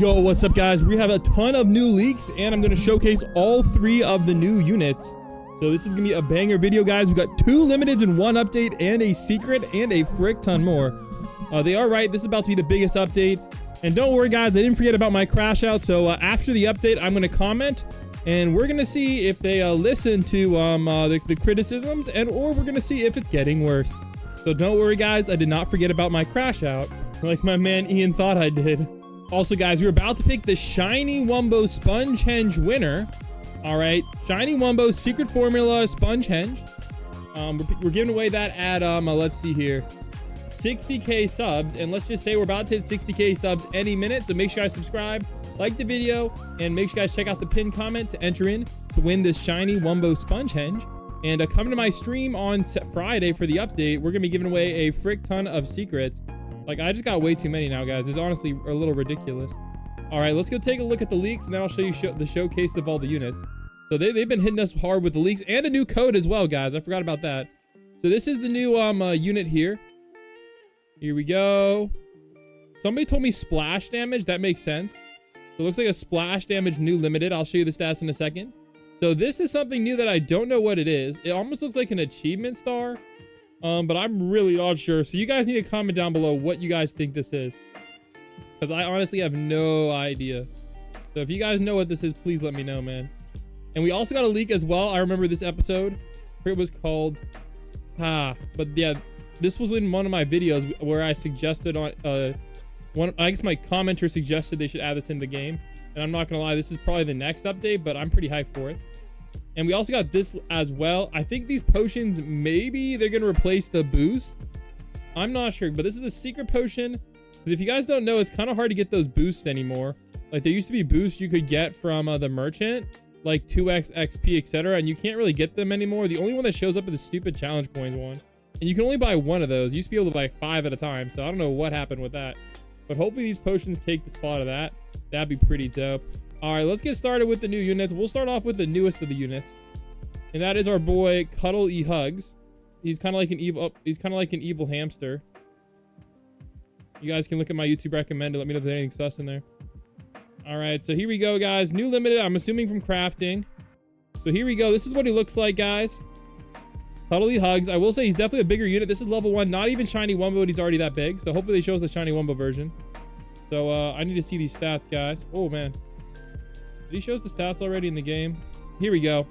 Yo, what's up guys? We have a ton of new leaks and I'm going to showcase all 3 of the new units. So this is going to be a banger video, guys. We got 2 limiteds and 1 update and a secret and a frick ton more. They are right. This is about to be the biggest update. And don't worry guys, I didn't forget about my crash out. So after the update, I'm going to comment and we're going to see if they listen to the criticisms or we're going to see if it's getting worse. So don't worry guys, I did not forget about my crash out like my man Ian thought I did. Also, guys, we're about to pick the Shiny Wumbo Sponge Henge winner. All right, Shiny Wumbo Secret Formula Sponge Henge. We're giving away that at, let's see here, 60K subs. And let's just say we're about to hit 60K subs any minute. So make sure you guys subscribe, like the video, and make sure you guys check out the pinned comment to enter in to win this Shiny Wumbo Sponge Henge. And come to my stream on Friday for the update. We're going to be giving away a frick ton of secrets. Like, I just got way too many now, guys. It's honestly a little ridiculous. All right, let's go take a look at the leaks, and then I'll show you the showcase of all the units. So they've been hitting us hard with the leaks and a new code as well, guys. I forgot about that. So this is the new unit here. Here we go. Somebody told me splash damage. That makes sense. So it looks like a splash damage new limited. I'll show you the stats in a second. So this is something new that I don't know what it is. It almost looks like an achievement star. But I'm really not sure. So you guys need to comment down below what you guys think this is, because I honestly have no idea. So if you guys know what this is, please let me know, man. And we also got a leak as well. I remember this episode. It was called but yeah, this was in one of my videos where I suggested on I guess my commenter suggested they should add this in the game. And I'm not gonna lie, this is probably the next update, but I'm pretty hyped for it. And we also got this as well. I think these potions, maybe they're going to replace the boosts. I'm not sure, but this is a secret potion. Because if you guys don't know, it's kind of hard to get those boosts anymore. Like, there used to be boosts you could get from the merchant, like 2x XP, etc. And you can't really get them anymore. The only one that shows up is the stupid challenge coins one. And you can only buy 1 of those. You used to be able to buy 5 at a time. So I don't know what happened with that. But hopefully these potions take the spot of that. That'd be pretty dope. All right, let's get started with the new units. We'll start off with the newest of the units, and that is our boy Cuddle E Hugs. He's kind of like an evil hamster. You guys can look at my YouTube recommended. Let me know if there's anything sus in there. All right, so here we go, guys. New limited. I'm assuming from crafting. So here we go. This is what he looks like, guys. Cuddle E Hugs. I will say he's definitely a bigger unit. This is level 1. Not even Shiny Wumbo, but he's already that big. So hopefully they show us the Shiny Wumbo version. So I need to see these stats, guys. Oh man. He shows the stats already in the game. Here we go.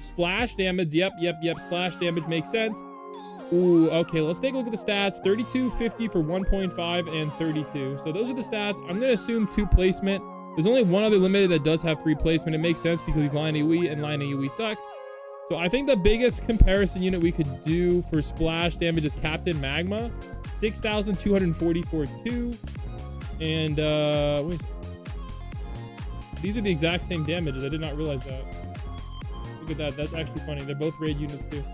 Splash damage. Yep. Splash damage makes sense. Ooh, okay. Let's take a look at the stats. 32, 50 for 1.5 and 32. So those are the stats. I'm going to assume 2 placement. There's only 1 other limited that does have 3 placement. It makes sense because he's line AoE and line AoE sucks. So I think the biggest comparison unit we could do for splash damage is Captain Magma. 6,244 2. And wait. These are the exact same damages. I did not realize that. Look at that. That's actually funny. They're both raid units too.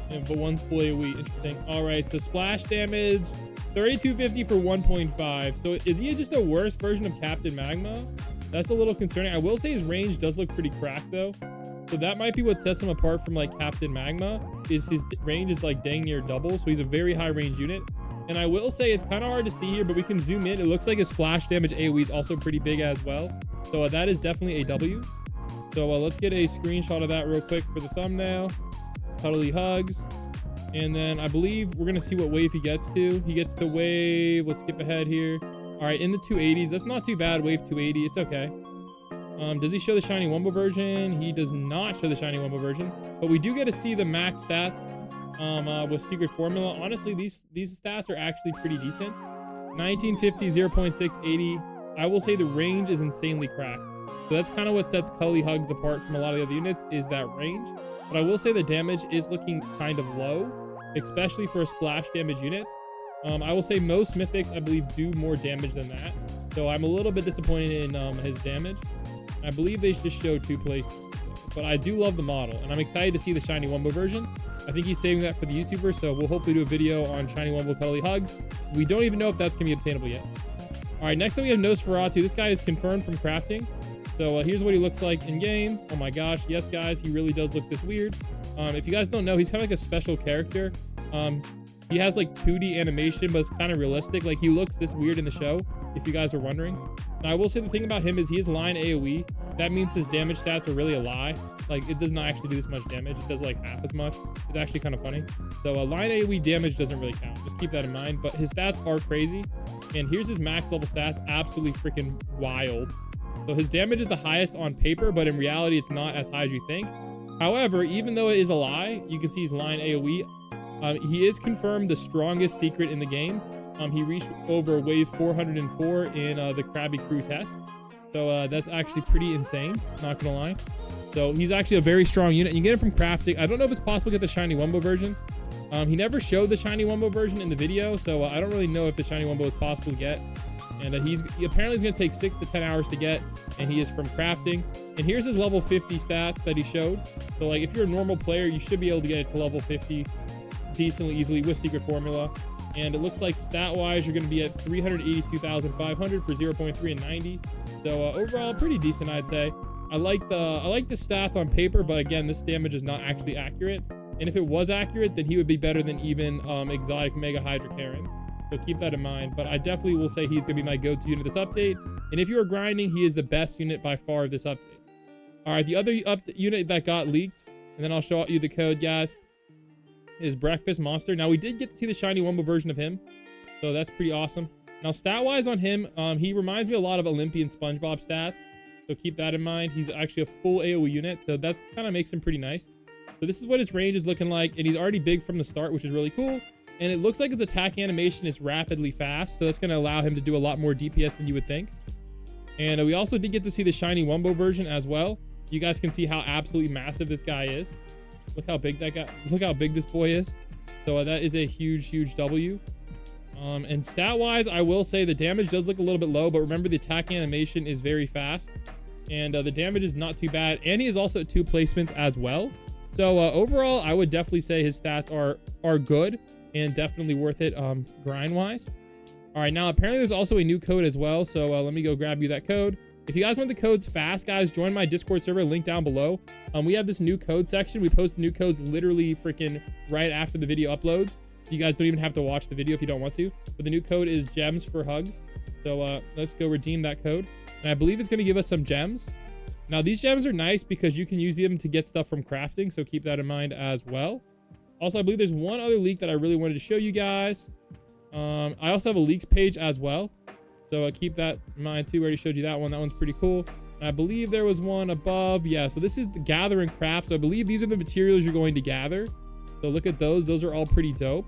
Yeah, but one's full AoE. Interesting. All right. So splash damage, 3250 for 1.5. So is he just a worse version of Captain Magma? That's a little concerning. I will say his range does look pretty cracked though. So that might be what sets him apart from like Captain Magma, is his range is like dang near double. So he's a very high range unit. And I will say it's kind of hard to see here, but we can zoom in. It looks like his splash damage AoE is also pretty big as well. So that is definitely a W. So let's get a screenshot of that real quick for the thumbnail. Cuddle E Hugs. And then I believe we're going to see what wave he gets to. He gets to wave. Let's skip ahead here. All right, in the 280s. That's not too bad. Wave 280. It's okay. Does he show the Shiny Wumbo version? He does not show the Shiny Wumbo version. But we do get to see the max stats. With secret formula. Honestly, these stats are actually pretty decent. 1950, 0.680. I will say the range is insanely cracked. So that's kind of what sets Cuddle E Hugs apart from a lot of the other units, is that range. But I will say the damage is looking kind of low, especially for a splash damage unit. I will say most mythics, I believe, do more damage than that. So I'm a little bit disappointed in his damage. I believe they just show 2 placements. But I do love the model, and I'm excited to see the Shiny Wumbo version. I think he's saving that for the YouTuber, so we'll hopefully do a video on Shiny Wumbo Cuddle E Hugs. We don't even know if that's going to be obtainable yet. All right, next up we have Nosferatu. This guy is confirmed from crafting. So here's what he looks like in game. Oh my gosh, yes guys, he really does look this weird. If you guys don't know, he's kind of like a special character. He has like 2D animation, but it's kind of realistic. Like he looks this weird in the show. if you guys are wondering. Now, I will say the thing about him is he is line AoE. That means his damage stats are really a lie. Like, it does not actually do this much damage. It does like half as much. It's actually kind of funny. So line AoE damage doesn't really count. Just keep that in mind. But his stats are crazy. And here's his max level stats. Absolutely freaking wild. So his damage is the highest on paper, but in reality, it's not as high as you think. However, even though it is a lie, you can see his line AoE. He is confirmed the strongest secret in the game. He reached over wave 404 in the Krabby Crew test. So that's actually pretty insane, not gonna lie. So he's actually a very strong unit. You get him from crafting. I don't know if it's possible to get the shiny Wumbo version. He never showed the shiny Wumbo version in the video, so I don't really know if the shiny Wumbo is possible to get. And he apparently is going to take 6 to 10 hours to get, and he is from crafting. And here's his level 50 stats that he showed. So like if you're a normal player, you should be able to get it to level 50 decently easily with secret formula. And it looks like stat wise you're going to be at 382,500 for 0.3 and 90. So overall pretty decent, I'd say. I like the stats on paper, but again, this damage is not actually accurate. And if it was accurate, then he would be better than even exotic Mega Hydra Karen. So keep that in mind. But I definitely will say he's going to be my go-to unit this update. And if you are grinding, he is the best unit by far of this update. All right, the other unit that got leaked, and then I'll show you the code, guys, is Breakfast Monster. Now, we did get to see the shiny Wumbo version of him. So that's pretty awesome. Now, stat-wise on him, he reminds me a lot of Olympian Spongebob stats. So keep that in mind. He's actually a full AoE unit. So that's kind of makes him pretty nice. So this is what his range is looking like. And he's already big from the start, which is really cool. And it looks like his attack animation is rapidly fast. So that's going to allow him to do a lot more DPS than you would think. And we also did get to see the shiny Wumbo version as well. You guys can see how absolutely massive this guy is. Look how big that guy, look how big this boy is. So that is a huge, huge W. And stat wise, I will say the damage does look a little bit low, but remember the attack animation is very fast. And the damage is not too bad. And he is also at 2 placements as well. So overall, I would definitely say his stats are good and definitely worth it grind wise. All right, now apparently there's also a new code as well. So let me go grab you that code. If you guys want the codes fast, guys, join my Discord server, link down below. We have this new code section. We post new codes literally freaking right after the video uploads. So you guys don't even have to watch the video if you don't want to. But the new code is gems for hugs. So let's go redeem that code. And I believe it's going to give us some gems. Now, these gems are nice because you can use them to get stuff from crafting. So keep that in mind as well. Also, I believe there's one other leak that I really wanted to show you guys. I also have a leaks page as well. So keep that in mind too. I already showed you that one. That one's pretty cool. And I believe there was one above. Yeah, so this is the gather and craft. So I believe these are the materials you're going to gather. So look at those. Those are all pretty dope.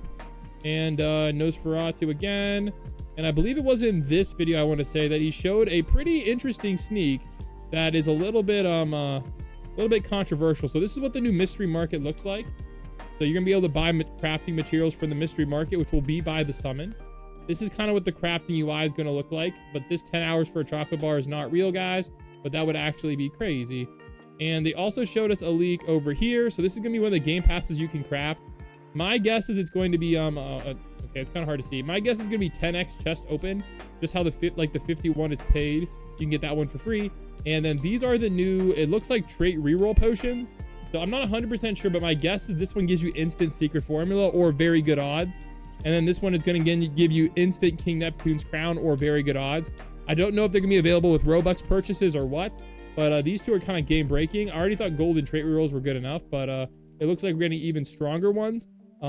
And Nosferatu again. And I believe it was in this video, I want to say, that he showed a pretty interesting sneak that is a little bit controversial. So this is what the new mystery market looks like. So you're gonna be able to buy crafting materials from the mystery market, which will be by the summon. This is kind of what the crafting UI is gonna look like, but this 10 hours for a chocolate bar is not real, guys, but that would actually be crazy. And they also showed us a leak over here. So this is gonna be one of the game passes you can craft. My guess is it's going to be okay, it's kind of hard to see. My guess is gonna be 10x chest open, just how the 51 is paid. You can get that one for free. And then these are the new, it looks like trait reroll potions. So I'm not 100% sure, but my guess is this one gives you instant secret formula or very good odds. And then this one is going to give you instant King Neptune's crown or very good odds. I don't know if they're going to be available with Robux purchases or what, but these two are kind of game breaking. I already thought golden trait rerolls were good enough, but it looks like we're getting even stronger ones.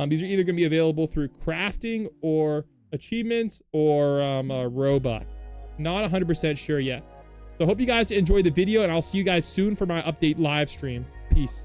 These are either going to be available through crafting or achievements or Robux. Not 100% sure yet. So I hope you guys enjoyed the video, and I'll see you guys soon for my update live stream. Peace.